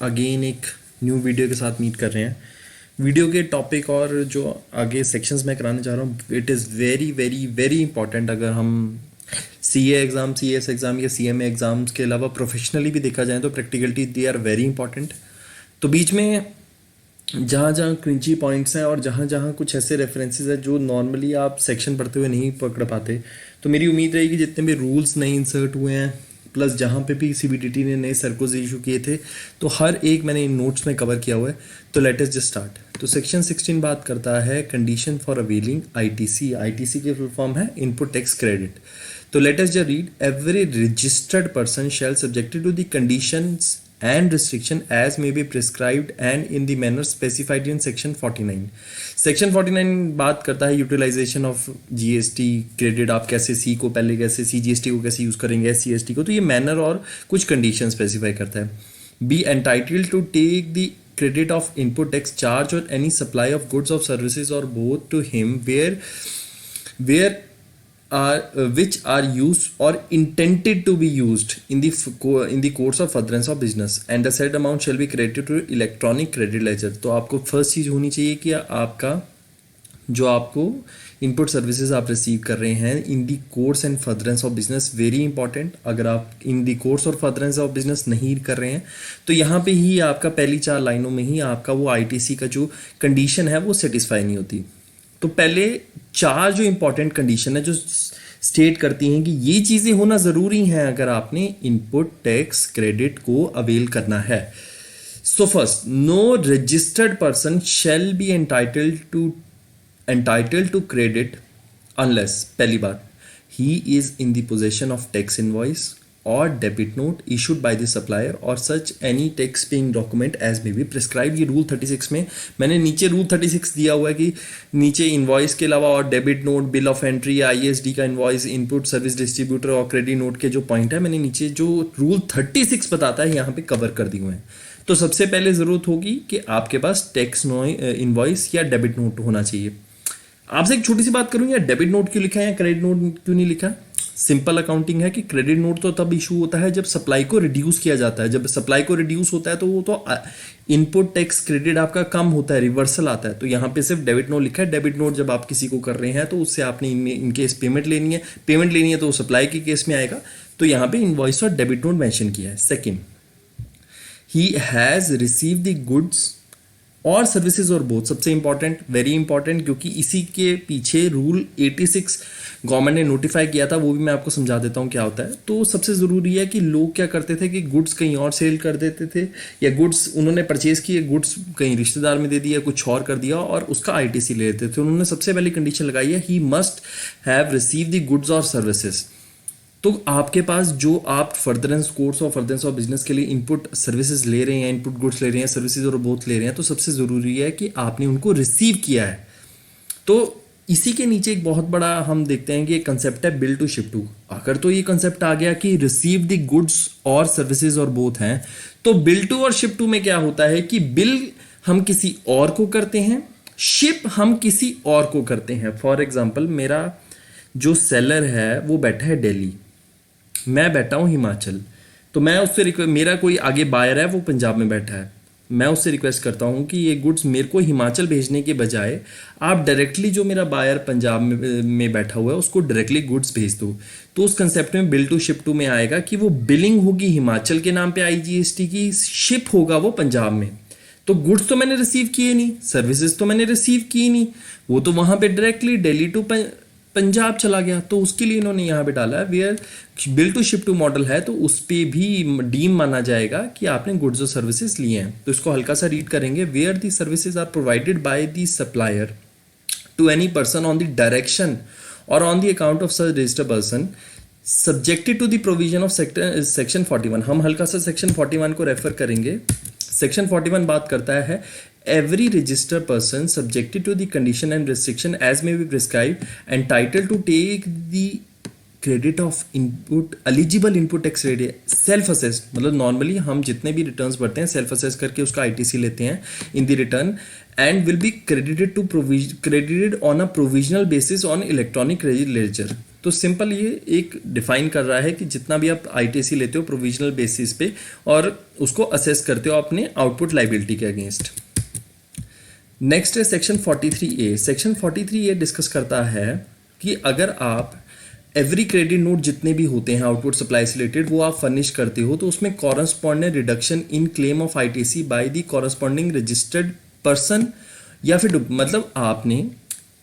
Again एक new video के साथ मीट कर रहे हैं। वीडियो के टॉपिक और जो आगे सेक्शंस मैं कराने जा रहा हूँ, it is very very very important. अगर हम सीए एग्ज़ाम, सीएस एग्ज़ाम या सीएमए एग्ज़ाम्स के अलावा प्रोफेशनली भी देखा जाए तो practicality they are very important. तो बीच में जहाँ जहाँ क्रिंची पॉइंट्स हैं और जहाँ जहाँ कुछ ऐसे रेफरेंसेस हैं जो नॉर्मली आप सेक्शन पढ़ते हुए नहीं पकड़ पाते, तो मेरी उम्मीद रहेगी जितने भी रूल्स नए इंसर्ट हुए हैं प्लस जहाँ पे भी सीबीडीटी ने नए सर्कुलर्स इशू किए थे, तो हर एक मैंने इन नोट्स में कवर किया हुआ है। तो लेट अस जस्ट स्टार्ट। तो सेक्शन 16 बात करता है condition for availing ITC. ITC की फुल फॉर्म है इनपुट टैक्स क्रेडिट। तो let us just read, every registered person shall subjected to the conditions and restriction as may be prescribed and in the manner specified in section 49. Section 49 बात करता है utilisation of GST credit. आप कैसे सी को पहले कैसे C GST को कैसे यूज़ करेंगे एस सी को, तो ये मैनर और कुछ कंडीशन स्पेसिफाई करता है। Be entitled to take the credit of input tax charge और any supply of goods of services और both to him where which are used or intended to be used in the course of furtherance of business, and the said amount shall be credited to electronic credit ledger। तो आपको first चीज़ होनी चाहिए कि आपका जो आपको input services आप receive कर रहे हैं in the course and furtherance of business, very important. अगर आप इन दी कोर्स और फर्दरेंस ऑफ बिजनेस नहीं कर रहे हैं तो यहाँ पे ही आपका पहली 4 लाइनों में ही आपका वो आईटीसी का जो कंडीशन है वो सेटिस्फाई नहीं होती। तो पहले 4 जो इंपॉर्टेंट कंडीशन है जो स्टेट करती हैं कि ये चीज़ें होना ज़रूरी हैं अगर आपने इनपुट टैक्स क्रेडिट को अवेल करना है। So first, no registered person shall be entitled to credit unless, पहली बात, he is in the possession of tax invoice or debit note issued by the supplier or such any tax paying document as may be prescribed। ये rule 36 में मैंने नीचे rule 36 दिया हुआ है कि नीचे इन्वॉइस के अलावा और debit note, bill of entry या आईएसडी का इन्वॉइस, इनपुट सर्विस डिस्ट्रीब्यूटर और क्रेडिट नोट के जो पॉइंट है मैंने नीचे जो रूल 36 बताता है यहाँ पे कवर कर दिए हुए हैं। तो सबसे पहले ज़रूरत होगी कि आपके पास टैक्स इन्वॉइस या डेबिट नोट होना चाहिए। आपसे एक छोटी सी बात करूँ, या डेबिट नोट क्यों लिखा है या क्रेडिट नोट क्यों नहीं लिखा? सिंपल अकाउंटिंग है कि क्रेडिट नोट तो तब इशू होता है जब सप्लाई को रिड्यूस किया जाता है। जब सप्लाई को रिड्यूस होता है तो वो तो इनपुट टैक्स क्रेडिट आपका कम होता है, रिवर्सल आता है। तो यहाँ पे सिर्फ डेबिट नोट लिखा है। डेबिट नोट जब आप किसी को कर रहे हैं तो उससे आपने इनकेस पेमेंट लेनी है तो सप्लाई के केस में आएगा। तो यहाँ पे इनवॉइस और डेबिट नोट मेंशन किया है। Second, he has receive the goods और सर्विसेज और बोथ, सबसे इंपॉर्टेंट, वेरी इंपॉर्टेंट, क्योंकि इसी के पीछे रूल 86 गवर्नमेंट ने नोटिफाई किया था, वो भी मैं आपको समझा देता हूँ क्या होता है। तो सबसे ज़रूरी है कि लोग क्या करते थे कि गुड्स कहीं और सेल कर देते थे, या गुड्स उन्होंने परचेज किए, गुड्स कहीं रिश्तेदार में दे दिया, कुछ और कर दिया और उसका आईटीसी ले लेते थे। उन्होंने सबसे पहले कंडीशन लगाई है, he must have receive the goods और सर्विसेज। तो आपके पास जो आप फर्दरेंस कोर्स और फर्दरेंस ऑफ बिजनेस के लिए इनपुट सर्विसेज ले रहे हैं, इनपुट गुड्स ले रहे हैं, सर्विसेज और बोथ ले रहे हैं, तो सबसे ज़रूरी है कि आपने उनको रिसीव किया है। तो इसी के नीचे एक बहुत बड़ा हम देखते हैं कि एक कंसेप्ट है बिल टू शिप टू। अगर तो ये कंसेप्ट आ गया कि रिसीव द गुड्स और सर्विसेज और बोथ हैं, तो बिल टू और शिप टू में क्या होता है कि बिल हम किसी और को करते हैं, शिप हम किसी और को करते हैं। फॉर एग्जाम्पल, मेरा जो सेलर है वो बैठा है दिल्ली, मैं बैठा हूँ हिमाचल, तो मैं उससे मेरा कोई आगे बायर है वो पंजाब में बैठा है, मैं उससे रिक्वेस्ट करता हूँ कि ये गुड्स मेरे को हिमाचल भेजने के बजाय आप डायरेक्टली जो मेरा बायर पंजाब में बैठा हुआ है उसको डायरेक्टली गुड्स भेज दो। तो उस कंसेप्ट में बिल टू शिप टू में आएगा कि वो बिलिंग होगी हिमाचल के नाम पे आईजीएसटी की, शिप होगा वो पंजाब में। तो गुड्स तो मैंने रिसीव किए नहीं, सर्विसेज तो मैंने रिसीव की नहीं, वो तो वहाँ पे डायरेक्टली दिल्ली टू पंजाब चला गया। तो उसके लिए इन्होंने यहाँ पे डाला है where bill to ship to model है, तो उस पर भी डीम माना जाएगा कि आपने गुड्स और सर्विसेज लिए हैं। तो इसको हल्का सा रीड करेंगे, where the services are provided by the supplier to any person on the direction और on the account of such registered person subjected to the provision of section 41। हम हल्का सा सेक्शन 41 को रेफर करेंगे। सेक्शन 41 बात करता है every registered person subjected to the condition and restriction as may be prescribed entitled to take the credit of input eligible input tax credit self assess, मतलब normally हम जितने भी रिटर्न्स भरते हैं सेल्फ असेस करके उसका आईटीसी लेते हैं in the return and will be credited on a provisional basis on electronic ledger. तो सिंपल ये एक डिफाइन कर रहा है कि जितना भी आप आईटीसी लेते हो प्रोविजनल बेसिस पे और उसको असेस करते हो अपने आउटपुट लाइबिलिटी के अगेंस्ट। नेक्स्ट है section 43A। Section 43A discuss करता है कि अगर आप एवरी क्रेडिट नोट जितने भी होते हैं आउटपुट सप्लाई से रिलेटेड वो आप फर्निश करते हो तो उसमें correspondent reduction in claim of ITC by the corresponding registered person, या फिर मतलब आपने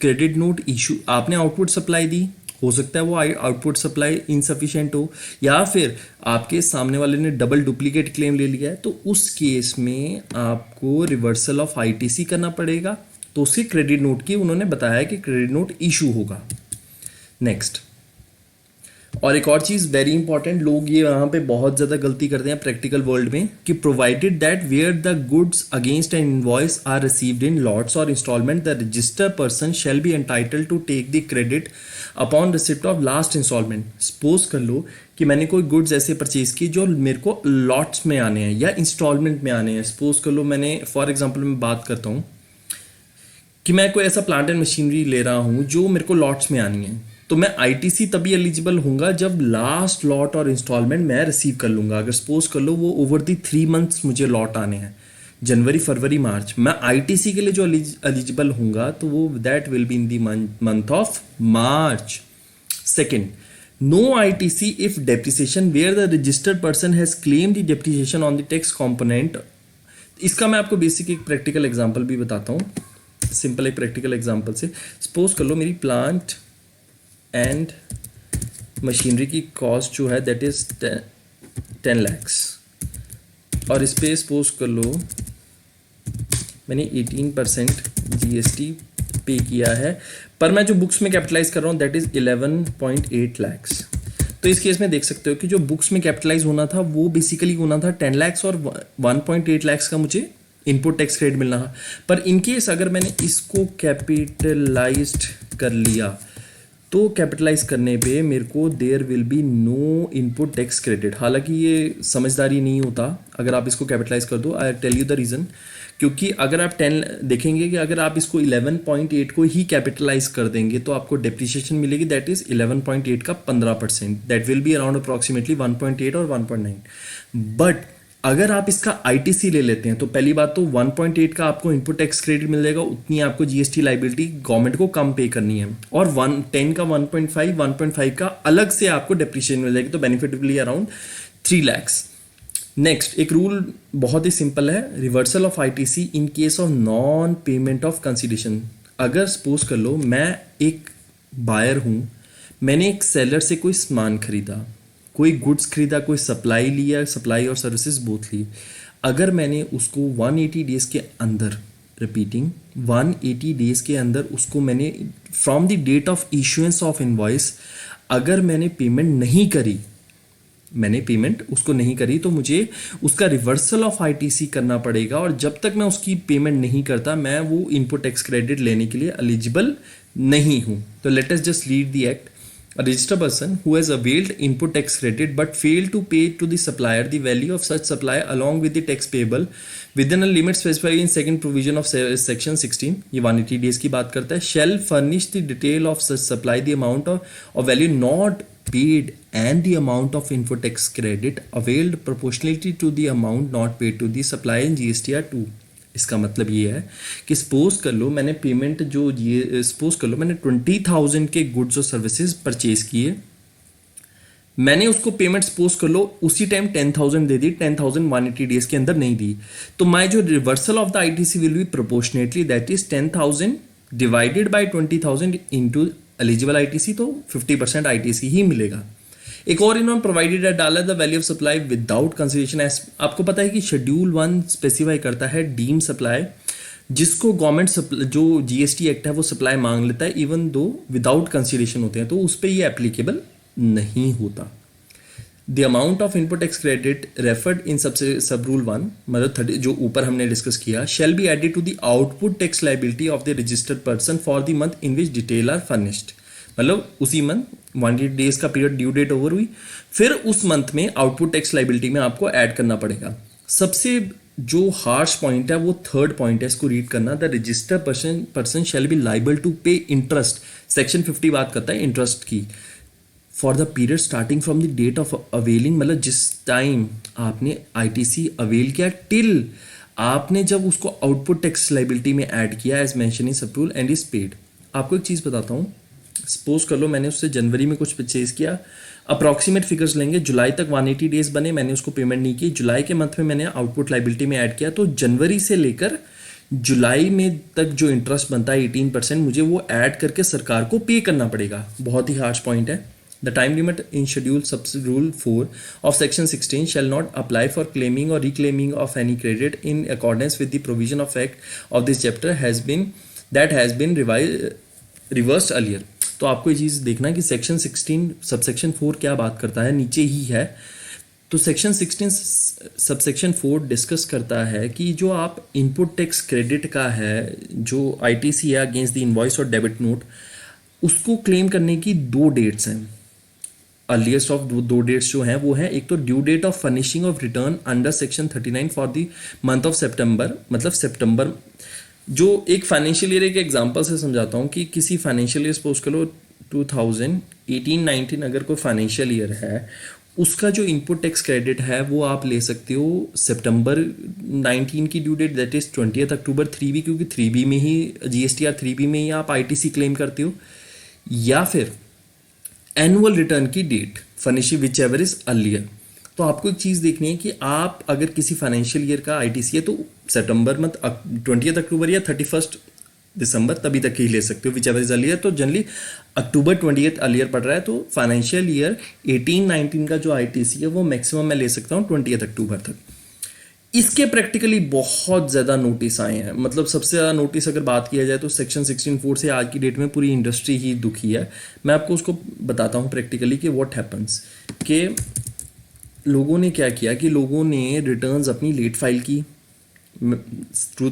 क्रेडिट नोट इशू, आपने आउटपुट सप्लाई दी, हो सकता है वो आउटपुट सप्लाई इनसफिशिएंट हो, या फिर आपके सामने वाले ने डबल डुप्लीकेट क्लेम ले लिया है, तो उस केस में आपको रिवर्सल ऑफ आईटीसी करना पड़ेगा। तो उसके क्रेडिट नोट की उन्होंने बताया कि क्रेडिट नोट इशू होगा। नेक्स्ट, और एक और चीज़ वेरी इंपॉर्टेंट, लोग ये यहाँ पे बहुत ज़्यादा गलती करते हैं प्रैक्टिकल वर्ल्ड में कि provided that where the goods against an invoice are received in lots और instalment the register person shall be entitled to take the credit upon receipt of last instalment. Suppose कर लो कि मैंने कोई goods ऐसे purchase की जो मेरे को लॉट्स में आने हैं या इंस्टॉलमेंट में आने हैं। सपोज कर लो मैंने फॉर एग्जाम्पल मैं बात करता हूँ कि मैं कोई ऐसा प्लांट एंड मशीनरी ले रहा हूँ जो मेरे को लॉट्स में आनी है, तो मैं आईटीसी तभी एलिजिबल होऊंगा जब लास्ट लॉट और इंस्टॉलमेंट मैं रिसीव कर लूंगा। अगर सपोज कर लो वो ओवर दी 3 मंथ्स मुझे लॉट आने हैं, जनवरी फरवरी मार्च, मैं आईटीसी के लिए जो एलिजिबल होऊंगा तो वो that will be in the month of March. Second, no ITC if depreciation where the registered person has claim the depreciation on the tax component. इसका मैं आपको बेसिक एक प्रैक्टिकल एग्जाम्पल भी बताता हूँ, सिंपल एक प्रैक्टिकल एग्जाम्पल से। Suppose कर लो मेरी प्लांट एंड मशीनरी की कॉस्ट जो है दैट इज 10 lakhs और इस पे सपोज कर लो मैंने 18% जीएसटी पे किया है, पर मैं जो बुक्स में कैपिटलाइज कर रहा हूँ दैट इज 11.8 lakhs। तो इस केस में देख सकते हो कि जो बुक्स में कैपिटलाइज होना था वो बेसिकली होना था 10 lakhs और 1.8 lakhs का मुझे इनपुट टैक्स क्रेडिट मिलना था। पर इनकेस अगर मैंने इसको कैपिटलाइज्ड कर लिया तो कैपिटलाइज करने पे मेरे को there will be no input tax credit. हालांकि ये समझदारी नहीं होता अगर आप इसको कैपिटलाइज कर दो। I tell you the reason, क्योंकि अगर आप 10 देखेंगे कि अगर आप इसको 11.8 को ही कैपिटलाइज कर देंगे तो आपको डेप्रिसिएशन मिलेगी दैट इज 11.8 का 15%, that will be around approximately 1.8 और 1.9। बट अगर आप इसका आईटीसी ले लेते हैं तो पहली बात तो 1.8 का आपको इनपुट टैक्स क्रेडिट मिल जाएगा, उतनी आपको जीएसटी लाइबिलिटी गवर्नमेंट को कम पे करनी है, और 10 का 1.5 का अलग से आपको डेप्रिसिएशन मिल जाएगी, तो benefit will be around 3 lakhs। Next, एक रूल बहुत ही सिंपल है, reversal of ITC in case of non payment of consideration. अगर सपोज कर लो मैं एक बायर हूँ, मैंने एक सेलर से कोई सामान खरीदा, कोई गुड्स खरीदा, कोई सप्लाई लिया, सप्लाई और सर्विसेज बोथ ली। अगर मैंने उसको 180 डेज के अंदर, रिपीटिंग 180 डेज के अंदर उसको मैंने from the date of issuance of invoice अगर मैंने पेमेंट नहीं करी, मैंने पेमेंट उसको नहीं करी, तो मुझे उसका रिवर्सल ऑफ आईटीसी करना पड़ेगा, और जब तक मैं उसकी पेमेंट नहीं करता मैं वो इनपुट टैक्स क्रेडिट लेने के लिए एलिजिबल नहीं हूँ। तो let us just read the act. A registered person who has availed input tax credit but failed to pay to the supplier the value of such supply along with the tax payable within a limit specified in second provision of section 16, ये 180 days की बात करता है, shall furnish the detail of such supply, the amount of value not paid and the amount of input tax credit availed proportionally to the amount not paid to the supplier in GST are 2। इसका मतलब ये है कि suppose कर लो मैंने payment जो ये suppose कर लो मैंने 20,000 के गुड्स और सर्विसेज परचेज किए, मैंने उसको पेमेंट सपोज कर लो उसी टाइम 10,000 दे दी, 10,000 180 डेज के अंदर नहीं दी, तो माई जो reversal of the ITC will be proportionately that is 10,000 divided by 20,000 into eligible ITC, तो 50% आईटीसी ही मिलेगा। एक और इन्होंने प्रोवाइडेड है डाला the value of supply without consideration. आपको पता है कि शेड्यूल 1 स्पेसिफाई करता है डीम सप्लाई, जिसको गवर्नमेंट जो जीएसटी एक्ट है वो सप्लाई मांग लेता है इवन दो विदाउट कंसिडरेशन होते हैं, तो उस पर ये एप्लीकेबल नहीं होता। The amount of input tax credit referred in सब रूल 1 मतलब 30 जो ऊपर हमने डिस्कस किया shall be added to the output tax liability of the registered person for the month in which detail are furnished. मतलब उसी मंथ 180 डेज का period due date over हुई, फिर उस मंथ में आउटपुट टैक्स लाइबिलिटी में आपको ऐड करना पड़ेगा। सबसे जो हार्श पॉइंट है वो थर्ड पॉइंट है, इसको रीड करना, the registered person shall be liable to pay interest, section 50 बात करता है इंटरेस्ट की, for the period starting from the date of availing, मतलब जिस टाइम आपने आईटीसी अवेल किया टिल आपने जब उसको आउटपुट टैक्स लाइबिलिटी में ऐड किया एज मेंशन इन सब एंड इज पेड। आपको एक चीज़ बताता हूँ, सपोज कर लो मैंने उससे जनवरी में कुछ परचेज किया, अप्रॉक्सीमेट फिगर्स लेंगे, जुलाई तक 180 डेज बने, मैंने उसको पेमेंट नहीं की, जुलाई के मंथ में मैंने आउटपुट लाइबिलिटी में ऐड किया, तो जनवरी से लेकर जुलाई में तक जो इंटरेस्ट बनता है 18%, मुझे वो ऐड करके सरकार को पे करना पड़ेगा। बहुत ही हार्श पॉइंट है। The time limit in Schedule Rule 4 of Section 16 shall not apply for claiming or reclaiming of any credit in accordance with the provision of Act of this chapter that has been reversed earlier। तो आपको ये चीज़ देखना है कि section 16 subsection 4 क्या बात करता है, नीचे ही है। तो सेक्शन 16 सबसेक्शन 4 डिस्कस करता है कि जो आप इनपुट टैक्स क्रेडिट का है, जो आईटीसी है अगेंस्ट द इनवॉइस और डेबिट नोट, उसको क्लेम करने की दो डेट्स हैं। अर्लीस्ट ऑफ दो डेट्स जो हैं वो हैं, एक तो due date of furnishing of return under section 39 for the month of सितंबर, मतलब सितंबर जो एक फाइनेंशियल ईयर, एक एग्जांपल से समझाता हूँ कि किसी फाइनेंशियल ईयर सपोज करो 2018-19 अगर कोई फाइनेंशियल ईयर है, उसका जो इनपुट टैक्स क्रेडिट है वो आप ले सकते हो सितंबर 19 की due date, that is 20 October 3B, क्योंकि 3B में ही GSTR 3B में ही आप आईटीसी क्लेम करते हो, या फिर एनुअल रिटर्न की date furnishing whichever is earlier. तो आपको एक चीज़ देखनी है कि आप अगर किसी फाइनेंशियल ईयर का आईटीसी है तो सितंबर मंथ 20 अक्टूबर या 31 दिसंबर तभी तक ही ले सकते हो, विच एवर इज अर्लियर। तो जनरली अक्टूबर 20 अर्लियर पड़ रहा है, तो फाइनेंशियल ईयर 18-19 का जो आईटीसी है वो मैक्सिमम मैं ले सकता हूँ 20 अक्टूबर तक। इसके प्रैक्टिकली बहुत ज़्यादा नोटिस आए हैं, मतलब सबसे ज़्यादा नोटिस अगर बात किया जाए तो सेक्शन 16(4) से आज की डेट में पूरी इंडस्ट्री ही दुखी है। मैं आपको उसको बताता हूँ प्रैक्टिकली कि व्हाट हैपन्स, कि लोगों ने क्या किया कि लोगों ने रिटर्न्स अपनी लेट फाइल की,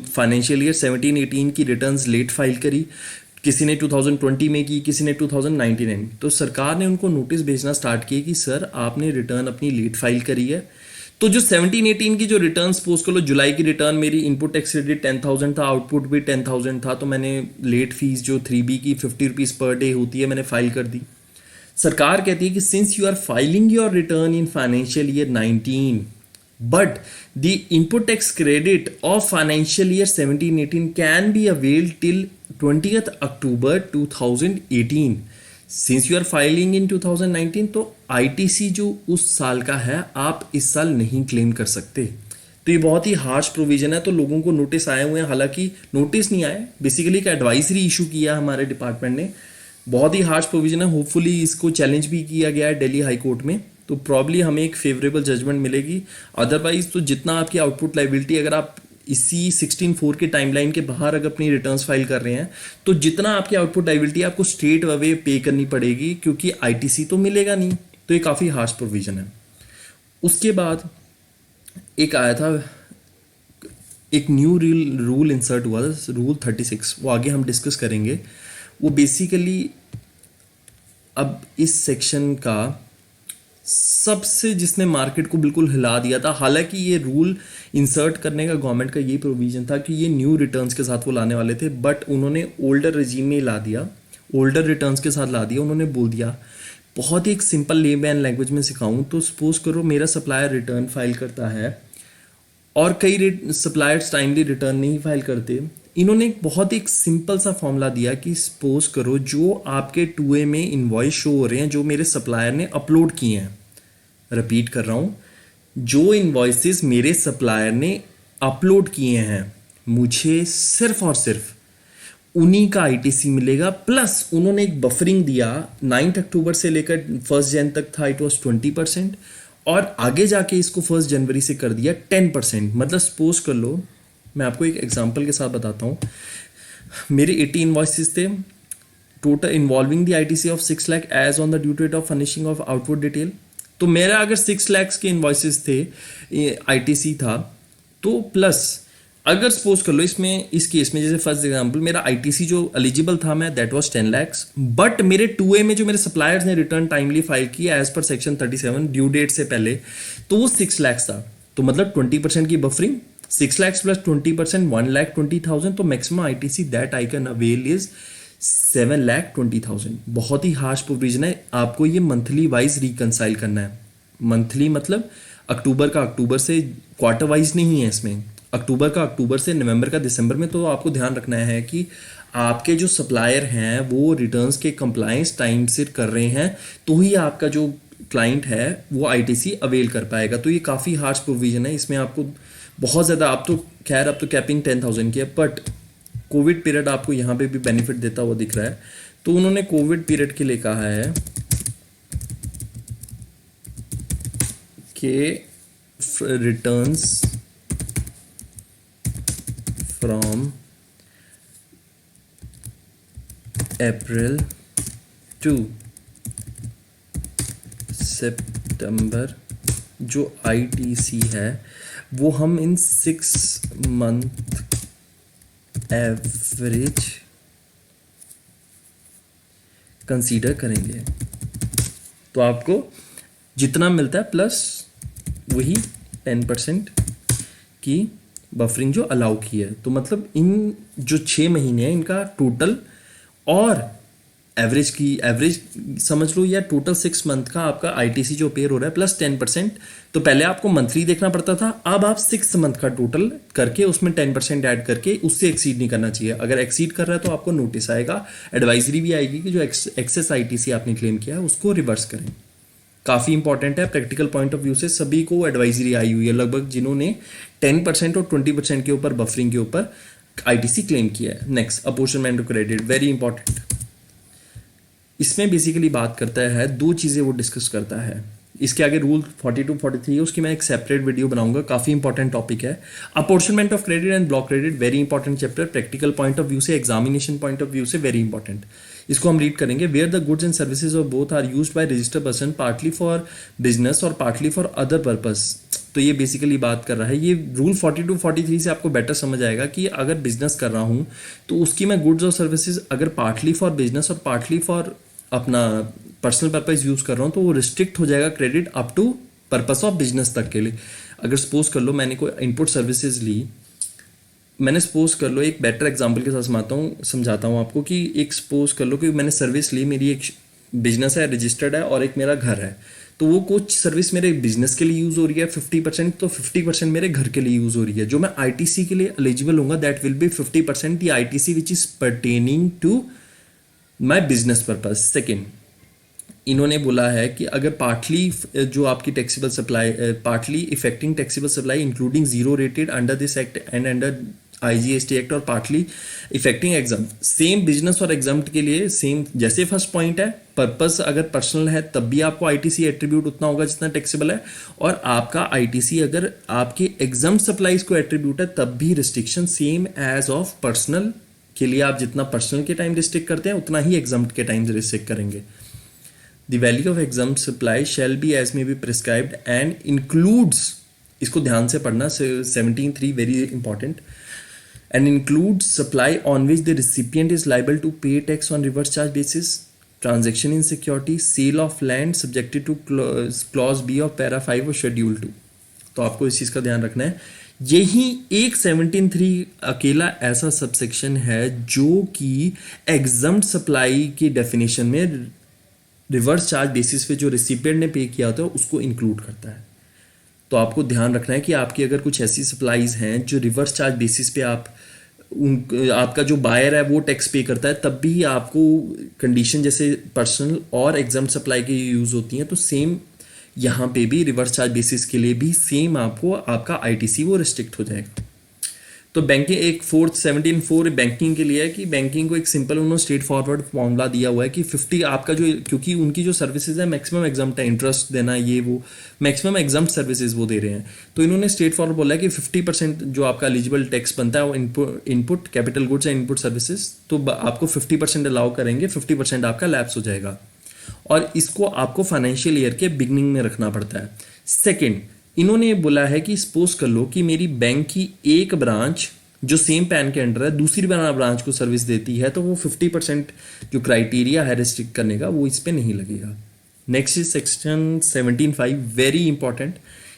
फाइनेंशियल ईयर 17-18 की रिटर्न्स लेट फाइल करी, किसी ने 2020 में की, किसी ने 2019 में। तो सरकार ने उनको नोटिस भेजना स्टार्ट किए कि सर आपने रिटर्न अपनी लेट फाइल करी है, तो जो 17-18 की जो रिटर्न सपोज कर लो, जुलाई की रिटर्न मेरी इनपुट टैक्स क्रेडिट 10,000 था, आउटपुट भी 10,000 था, तो मैंने लेट फीस जो 3B की 50 रुपीज़ पर डे होती है मैंने फाइल कर दी। सरकार कहती है कि since you are filing your return in financial year 19 but the input tax credit of financial year 17-18 can be availed till 20 October 2018 since you are filing in 2019, तो ITC जो उस साल का है आप इस साल नहीं क्लेम कर सकते। तो ये बहुत ही हार्श प्रोविजन है। तो लोगों को नोटिस आए हुए हैं, हालांकि नोटिस नहीं आए, बेसिकली एक एडवाइजरी इशू किया हमारे डिपार्टमेंट ने। बहुत ही हार्श प्रोविजन है, होपफुली इसको चैलेंज भी किया गया है दिल्ली हाई कोर्ट में, तो प्रॉब्ली हमें एक फेवरेबल जजमेंट मिलेगी। अदरवाइज तो जितना आपकी आउटपुट लाइबिलिटी, अगर आप इसी 16(4) के टाइमलाइन के बाहर अगर अपनी रिटर्न्स फाइल कर रहे हैं, तो जितना आपकी आउटपुट लाइबिलिटी आपको स्ट्रेट अवे पे करनी पड़ेगी, क्योंकि आईटीसी तो मिलेगा नहीं। तो ये काफ़ी हार्श प्रोविजन है। उसके बाद एक आया था, एक न्यू रूल इंसर्ट हुआ था, रूल 36, वो आगे हम डिस्कस करेंगे। वो बेसिकली अब इस सेक्शन का सबसे जिसने मार्केट को बिल्कुल हिला दिया था, हालांकि ये रूल इंसर्ट करने का गवर्नमेंट का ये प्रोविजन था कि ये न्यू रिटर्न्स के साथ वो लाने वाले थे, बट उन्होंने ओल्डर रिजीम में ला दिया, ओल्डर रिटर्न्स के साथ ला दिया। उन्होंने बोल दिया, बहुत ही एक सिंपल लेमैन लैंग्वेज में सिखाऊं तो सपोज करो मेरा सप्लायर रिटर्न फाइल करता है और कई सप्लायर्स टाइमली रिटर्न नहीं फाइल करते। इन्होंने एक बहुत ही एक सिंपल सा फॉर्मूला दिया कि सपोज करो जो आपके 2A में इनवॉइस शो हो रहे हैं जो मेरे सप्लायर ने अपलोड किए हैं, रिपीट कर रहा हूँ, जो इनवॉइसेस मेरे सप्लायर ने अपलोड किए हैं, मुझे सिर्फ और सिर्फ उन्हीं का आईटीसी मिलेगा। प्लस उन्होंने एक बफरिंग दिया, 9 अक्टूबर से लेकर 1 जन तक था, इट वॉज 20%, और आगे जाके इसको 1 जनवरी से कर दिया 10%। मतलब सपोज कर लो, मैं आपको एक एग्जांपल के साथ बताता हूँ, मेरे 80 इनवॉइसेस थे total involving the ITC of 6 lakh as on the due date of furnishing of output detail. तो मेरा अगर 6 लाख के इन्वॉइसेस थे, आईटीसी था, तो प्लस अगर सपोज कर लो इसमें इस केस में जैसे फर्स्ट एग्जांपल मेरा आईटीसी जो एलिजिबल था मैं दैट वाज 10 lakhs, बट मेरे 2A में जो मेरे सप्लायर्स ने रिटर्न टाइमली फाइल किया as per section 37 due date से पहले, तो वो 6 lakhs था। तो मतलब 20% की बफरिंग, 6 lakhs प्लस 20% 1,20,000, तो maximum ITC that I can avail is 7,20,000। बहुत ही हार्श प्रोविजन है, आपको ये मंथली वाइज रिकंसाइल करना है। मंथली मतलब अक्टूबर का अक्टूबर से, क्वार्टर वाइज नहीं है इसमें, अक्टूबर का अक्टूबर से नवंबर का दिसंबर में। तो आपको ध्यान रखना है कि आपके जो सप्लायर हैं वो रिटर्न्स के कंप्लायंस टाइम से कर रहे हैं, तो ही आपका जो क्लाइंट है वो आईटीसी अवेल कर पाएगा। तो ये काफ़ी हार्श प्रोविजन है, इसमें आपको बहुत ज़्यादा, आप तो खैर अब तो कैपिंग 10,000 की है, बट कोविड पीरियड आपको यहाँ पे भी बेनिफिट देता हुआ दिख रहा है। तो उन्होंने कोविड पीरियड के लिए कहा है कि रिटर्न्स फ्रॉम अप्रैल टू सितंबर जो आईटीसी है वो हम इन 6 मंथ एवरेज कंसीडर करेंगे। तो आपको जितना मिलता है प्लस वही 10% की बफरिंग जो अलाउ की है। तो मतलब इन जो 6 महीने हैं इनका टोटल और एवरेज की एवरेज समझ लो, या टोटल 6 मंथ का आपका आईटीसी जो पेयर हो रहा है प्लस 10%। तो पहले आपको मंथली देखना पड़ता था, अब आप 6 मंथ का टोटल करके उसमें 10% ऐड करके उससे एक्सीड नहीं करना चाहिए। अगर एक्सीड कर रहा है तो आपको नोटिस आएगा, एडवाइजरी भी आएगी कि जो एक्सेस आईटीसी आपने क्लेम किया है उसको रिवर्स करें। काफ़ी इंपॉर्टेंट है, प्रैक्टिकल पॉइंट ऑफ व्यू से सभी को एडवाइजरी आई हुई है लगभग जिन्होंने 10% और 20% के ऊपर बफरिंग के ऊपर आईटीसी क्लेम किया है। Next, apportionment of credit, very important. इसमें बेसिकली बात करता है, 2 चीज़ें वो डिस्कस करता है। इसके आगे रूल 42 43 है, उसकी मैं एक सेपरेट वीडियो बनाऊंगा, काफ़ी इंपॉर्टेंट टॉपिक है। Apportionment of credit and block credit, very important chapter, practical point of view से, एग्जामिनेशन पॉइंट ऑफ व्यू से वेरी इंपॉर्टेंट। इसको हम रीड करेंगे। Where the goods and services of both are used by registered person partly for business और partly for other purpose. तो ये basically बात कर रहा है, ये रूल 42 43 से आपको बेटर समझ आएगा कि अगर बिजनेस कर रहा हूँ तो उसकी मैं गुड्स और सर्विसेज अगर पार्टली फॉर बिजनेस और पार्टली फॉर अपना पर्सनल पर्पज यूज़ कर रहा हूँ तो वो रिस्ट्रिक्ट हो जाएगा credit up to purpose of business तक के लिए। अगर सपोज कर लो मैंने कोई इनपुट सर्विसेज ली, मैंने सपोज कर लो एक बेटर एग्जांपल के साथ समझाता हूँ आपको कि एक सपोज कर लो कि मैंने सर्विस ली, मेरी एक बिजनेस है, रजिस्टर्ड है, और एक मेरा घर है। तो वो कुछ सर्विस मेरे बिजनेस के लिए यूज़ हो रही है 50%, तो 50% मेरे घर के लिए यूज़ हो रही है। जो मैं आईटीसी के लिए एलिजिबल होऊंगा that will be 50% the ITC which is pertaining to my business purpose. Second, इन्होंने बोला है कि अगर पार्टली जो आपकी taxable supply, partly effecting taxable supply including zero rated under this act and under IGST act, और partly effecting exempt, same business और exempt के लिए सेम जैसे फर्स्ट पॉइंट है। पर्पस अगर पर्सनल है तब भी आपको आईटीसी एट्रीब्यूट उतना होगा जितना टैक्सेबल है, और आपका आईटीसी अगर आपके एग्जाम सप्लाईज को एट्रीब्यूट है तब भी restriction same as of personal के लिए। आप जितना पर्सनल के टाइम रिस्ट्रिक्ट करते हैं उतना ही एग्जाम के टाइम रिस्ट्रिक्ट करेंगे। The value of exempt supply shall be as may be prescribed and includes, इसको ध्यान से पढ़ना, 17(3) very important, and includes supply on which the recipient is liable to pay tax on reverse charge basis, transaction in security, sale of land subjected to clause B of para 5 और schedule 2। तो आपको इस चीज़ का ध्यान रखना है। यही एक 17(3) अकेला ऐसा सबसेक्शन है जो कि एग्जम्प्ट सप्लाई की डेफिनेशन में रिवर्स चार्ज बेसिस पे जो रिसिपिएंट ने पे किया होता है उसको इंक्लूड करता है। तो आपको ध्यान रखना है कि आपकी अगर कुछ ऐसी सप्लाईज हैं जो रिवर्स चार्ज बेसिस पे आपका जो बायर है वो टैक्स पे करता है, तब भी आपको कंडीशन जैसे पर्सनल और एग्जाम्प्ट सप्लाई की यूज़ होती हैं, तो सेम यहाँ पे भी रिवर्स चार्ज बेसिस के लिए भी सेम आपको आपका आईटीसी वो रिस्ट्रिक्ट हो जाएगा। तो बैंकिंग एक 17(4) बैंकिंग के लिए है कि बैंकिंग को एक सिंपल उन्होंने स्ट्रेट फॉरवर्ड फॉर्मूला दिया हुआ है कि 50 आपका जो, क्योंकि उनकी जो सर्विसेज है मैक्सिमम एग्जाम्प्ट है, इंटरेस्ट देना ये वो मैक्सिमम एग्जाम्प्ट सर्विसेज वो दे रहे हैं। तो इन्होंने स्ट्रेट फॉरवर्ड बोला है कि 50% जो आपका एलिजिबल टैक्स बनता है वो input capital goods and input services, तो आपको 50% अलाउ करेंगे, 50% आपका लैप्स हो जाएगा, और इसको आपको फाइनेंशियल ईयर के बिगनिंग में रखना पड़ता है। सेकेंड, इन्होंने बोला है कि सपोज कर लो कि मेरी बैंक की एक ब्रांच जो सेम पैन के अंडर है दूसरी ब्रांच को सर्विस देती है, तो वो 50% जो क्राइटेरिया है रिस्ट्रिक्ट करने का वो इस पे नहीं लगेगा। Next is section 17(5), very important.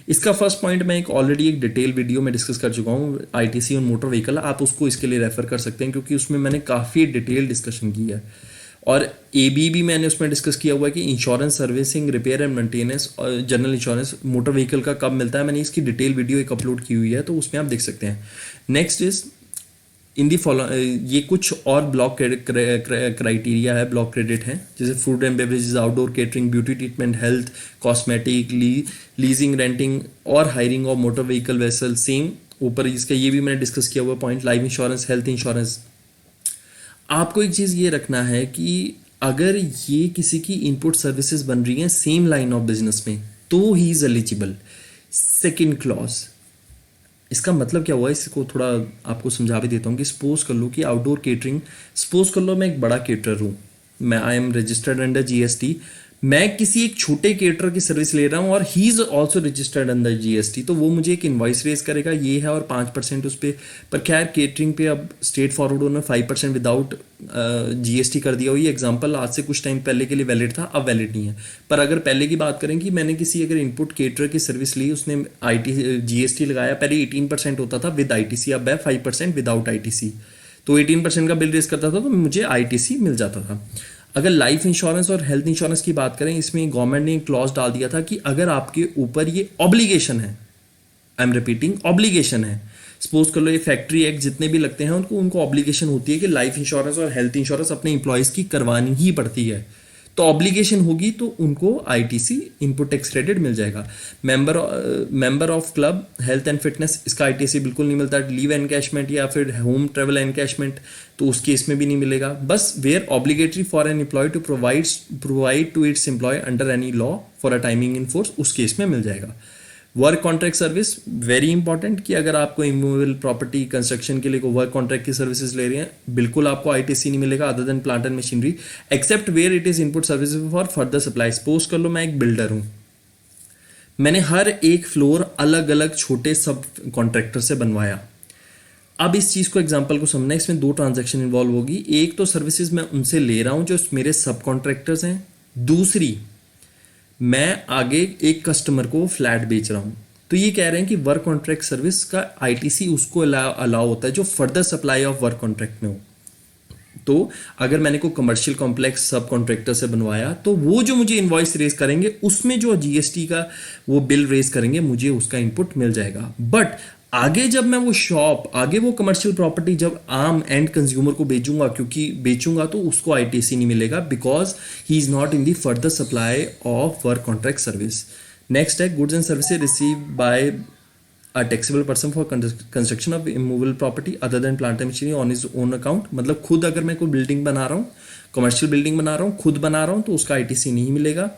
इसका फर्स्ट पॉइंट मैं ऑलरेडी एक डिटेल वीडियो में डिस्कस कर चुका हूँ, आईटीसी ऑन मोटर व्हीकल, आप उसको इसके लिए रेफर कर सकते हैं क्योंकि उसमें मैंने काफ़ी डिटेल डिस्कशन की है। और एबी भी मैंने उसमें डिस्कस किया हुआ है कि insurance servicing repair and maintenance और जनरल इंश्योरेंस मोटर व्हीकल का कब मिलता है, मैंने इसकी डिटेल वीडियो एक अपलोड की हुई है, तो उसमें आप देख सकते हैं। Next is in the follow, ये कुछ और ब्लॉक क्राइटेरिया है, ब्लॉक क्रेडिट है, जैसे food and beverages, outdoor catering, beauty treatment, health, cosmetic, leasing, renting और hiring of motor vehicle vessel. Same ऊपर इसका ये भी मैंने डिस्कस किया हुआ point, life insurance, health insurance. आपको एक चीज़ ये रखना है कि अगर ये किसी की इनपुट सर्विसेज बन रही हैं सेम लाइन ऑफ बिजनेस में तो he is eligible. Second clause, इसका मतलब क्या हुआ, इसको थोड़ा आपको समझा भी देता हूँ कि सपोज कर लो कि आउटडोर केटरिंग, सपोज कर लो मैं एक बड़ा केटरर हूँ, मैं I am registered under GST, मैं किसी एक छोटे केटरर की सर्विस ले रहा हूँ और he is also registered under GST, तो वो मुझे एक इन्वाइस रेज करेगा, ये है, और 5% उस पर खैर केटरिंग पे अब स्ट्रेट फॉरवर्ड उन्होंने 5% विदाउट जीएसटी कर दिया हुई। ये एग्जांपल आज से कुछ टाइम पहले के लिए वैलिड था, अब वैलिड नहीं है। पर अगर पहले की बात करें कि मैंने किसी अगर इनपुट केटरर की सर्विस ली, उसने जीएसटी लगाया, पहले 18% होता था विद आईटीसी, अब है 5% विदाउट आईटीसी, तो 18% का बिल रेज करता था तो मुझे आईटीसी मिल जाता था। अगर लाइफ इंश्योरेंस और हेल्थ इंश्योरेंस की बात करें, इसमें गवर्नमेंट ने एक क्लॉज डाल दिया था कि अगर आपके ऊपर ये ऑब्लिगेशन है, आई एम रिपीटिंग ऑब्लिगेशन है, सपोज कर लो ये फैक्ट्री एक्ट जितने भी लगते हैं उनको ऑब्लिगेशन होती है कि लाइफ इंश्योरेंस और हेल्थ इंश्योरेंस अपने इंप्लॉयज़ की करवानी ही पड़ती है, तो ऑब्लिगेशन होगी तो उनको आईटीसी इनपुट टैक्स क्रेडिट मिल जाएगा। Member of club health and fitness, इसका आईटीसी बिल्कुल नहीं मिलता। लीव एनकैशमेंट या फिर होम ट्रेवल एनकैशमेंट, तो उस केस में भी नहीं मिलेगा। बस where obligatory for an employer to provide to its employee under any law for a timing in force, उस केस में मिल जाएगा। Work contract service, very important, कि अगर आपको इमूवेबल प्रॉपर्टी कंस्ट्रक्शन के लिए कोई वर्क कॉन्ट्रैक्ट की सर्विसेज ले रहे हैं, बिल्कुल आपको आईटीसी नहीं मिलेगा other than plant and machinery, except where it is input services for further supply. Suppose कर लो मैं एक बिल्डर हूं, मैंने हर एक फ्लोर अलग अलग छोटे सब कॉन्ट्रैक्टर से बनवाया। अब इस चीज़ को एग्जांपल को समझना, इसमें 2 ट्रांजैक्शन इन्वॉल्व होगी। एक तो सर्विसेज मैं उनसे ले रहा हूं जो मेरे सब कॉन्ट्रैक्टर्स हैं, दूसरी मैं आगे एक कस्टमर को फ्लैट बेच रहा हूं। तो ये कह रहे हैं कि वर्क कॉन्ट्रैक्ट सर्विस का आईटीसी उसको अलाउ होता है जो further supply of work contract में हो। तो अगर मैंने कोई कमर्शियल कॉम्प्लेक्स सब कॉन्ट्रैक्टर से बनवाया, तो वो जो मुझे इनवॉइस रेज करेंगे उसमें जो जीएसटी का वो बिल रेज करेंगे, मुझे उसका इनपुट मिल जाएगा। बट आगे जब मैं वो शॉप, आगे वो कमर्शियल प्रॉपर्टी जब आम एंड कंज्यूमर को बेचूंगा, क्योंकि बेचूंगा तो उसको आईटीसी नहीं मिलेगा, because he is not in the further supply of work contract service. Next है goods and services receive by a taxable person for construction of immovable property other than plant and machinery on his own account. मतलब खुद अगर मैं कोई building बना रहा हूँ, commercial building बना रहा हूँ, खुद बना रहा हूँ, तो उसका आईटीसी नहीं मिलेगा।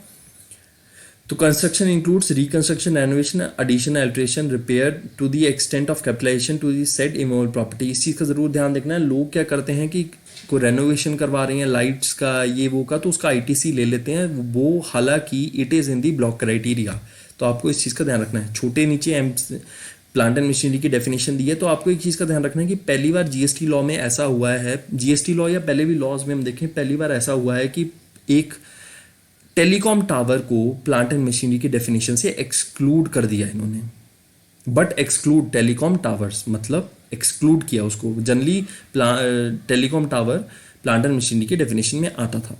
तो construction includes reconstruction, renovation, addition, alteration, repair to the extent of capitalisation to the said immovable property. इस चीज़ का जरूर ध्यान रखना है। लोग क्या करते हैं कि कोई रेनोवेशन करवा रहे हैं लाइट्स का, ये वो का, तो उसका आईटीसी ले लेते हैं, वो हालांकि it is in the block criteria. तो आपको इस चीज़ का ध्यान रखना है। छोटे नीचे प्लांट एंड मशीनरी की डेफिनेशन दी है, तो आपको एक चीज़ का ध्यान रखना है कि पहली बार जीएसटी लॉ में ऐसा हुआ है, जीएसटी लॉ या पहले भी लॉज में हम देखें, पहली बार ऐसा हुआ है कि एक टेलीकॉम टावर को प्लांट एंड मशीनरी की डेफिनेशन से एक्सक्लूड कर दिया इन्होंने। बट एक्सक्लूड टेलीकॉम टावर्स मतलब एक्सक्लूड किया उसको। Generally telecom tower plant and machinery की डेफिनेशन में आता था।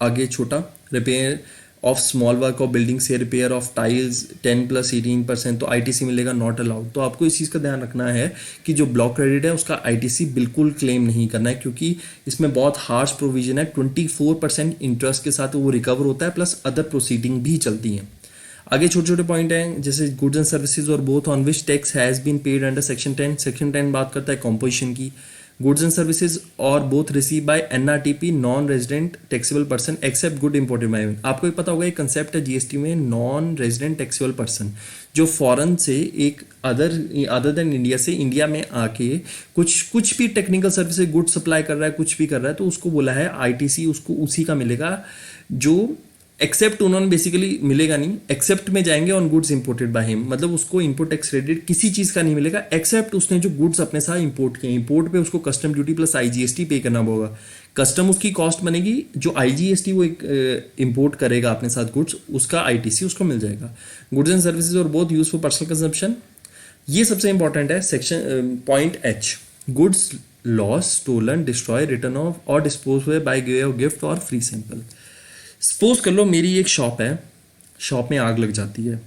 आगे छोटा, repair of small work of building से रिपेयर ऑफ टाइल्स 10+18%, तो आईटीसी मिलेगा, नॉट अलाउड। तो आपको इस चीज़ का ध्यान रखना है कि जो ब्लॉक क्रेडिट है उसका आईटीसी बिल्कुल क्लेम नहीं करना है, क्योंकि इसमें बहुत हार्श प्रोविजन है। 24% इंटरेस्ट के साथ वो रिकवर होता है, प्लस अदर प्रोसीडिंग भी चलती हैं। आगे छोटे छोटे पॉइंट हैं, जैसे गुड्स एंड सर्विसेज और both on which tax has been paid under section 10। Section 10 बात करता है कॉम्पोजिशन की। गुड्स एंड सर्विसेज और both receive by NRTP non resident taxable person except good imported by. आपको पता होगा एक कंसेप्ट है जीएसटी में, नॉन रेजिडेंट टैक्सेबल पर्सन, जो फॉरेन से एक अदर देन इंडिया से इंडिया में आके कुछ भी टेक्निकल सर्विसेज गुड सप्लाई कर रहा है, कुछ भी कर रहा है, तो उसको बोला है आईटीसी उसको उसी का मिलेगा जो एक्सेप्ट उन्होंने बेसिकली मिलेगा नहीं, एक्सेप्ट में जाएंगे on goods imported by him, मतलब उसको इंपोर्ट टैक्स क्रेडिट किसी चीज़ का नहीं मिलेगा एक्सेप्ट उसने जो गुड्स अपने साथ इंपोर्ट किए, इंपोर्ट पे उसको कस्टम ड्यूटी प्लस आईजीएसटी पे करना होगा। कस्टम उसकी कॉस्ट बनेगी, जो आईजीएसटी वो इंपोर्ट करेगा अपने साथ गुड्स, उसका आईटीसी उसको मिल जाएगा। गुड्स एंड सर्विसेज और both use for personal consumption, ये सबसे इंपॉर्टेंट है। Section point H, goods loss, stolen, destroy, return of और dispose by way of gift और फ्री सैंपल। सपोज कर लो मेरी एक शॉप है, शॉप में आग लग जाती है,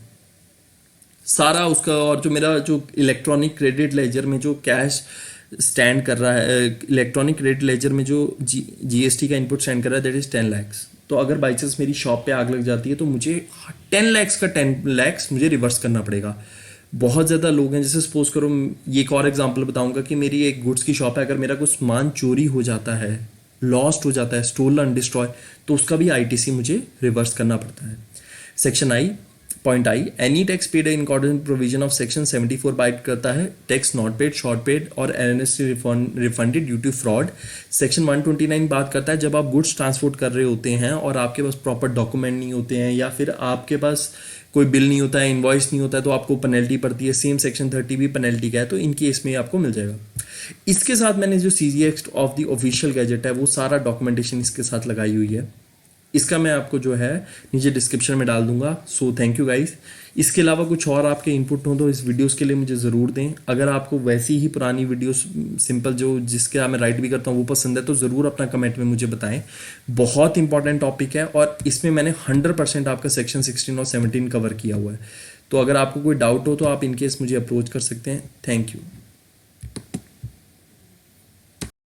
सारा उसका और जो मेरा जो इलेक्ट्रॉनिक क्रेडिट लेजर में जो कैश स्टैंड कर रहा है, इलेक्ट्रॉनिक क्रेडिट लेजर में जो जीएसटी का इनपुट स्टैंड कर रहा है दैट इज 10 lakhs। तो अगर बाई चांस मेरी शॉप पे आग लग जाती है तो मुझे 10 lakhs का 10 lakhs मुझे रिवर्स करना पड़ेगा। बहुत ज़्यादा लोग हैं, जैसे सपोज करो ये एक और एग्जांपल बताऊंगा कि मेरी एक गुड्स की शॉप है, अगर मेरा कुछ सामान चोरी हो जाता है, लॉस्ट हो जाता है, स्टोलन, डिस्ट्रॉय, तो उसका भी आईटीसी मुझे रिवर्स करना पड़ता है। Section I, point I, any tax paid in according provision of section 74 बाइट करता है tax not paid, short paid और NST refunded due to fraud. Section 129 बात करता है जब आप गुड्स ट्रांसपोर्ट कर रहे होते हैं और आपके पास प्रॉपर डॉक्यूमेंट नहीं होते हैं या फिर आपके पास कोई बिल नहीं होता है, इनवॉइस नहीं होता है, तो आपको पेनल्टी पड़ती है। सेम सेक्शन 30 भी पेनल्टी का है, तो इन केस में आपको मिल जाएगा। इसके साथ मैंने जो सीजीएक्ट ऑफ द ऑफिशियल गैजेट है वो सारा डॉक्यूमेंटेशन इसके साथ लगाई हुई है, इसका मैं आपको जो है नीचे डिस्क्रिप्शन में डाल दूंगा। So thank you guys. इसके अलावा कुछ और आपके इनपुट हो तो इस वीडियोस के लिए मुझे ज़रूर दें। अगर आपको वैसी ही पुरानी वीडियोस सिंपल जो जिसके मैं राइट भी करता हूँ वो पसंद है तो ज़रूर अपना कमेंट में मुझे बताएं। बहुत इंपॉर्टेंट टॉपिक है और इसमें मैंने 100% आपका सेक्शन 16 और 17 कवर किया हुआ है। तो अगर आपको कोई डाउट हो तो आप इनकेस मुझे अप्रोच कर सकते हैं। Thank you.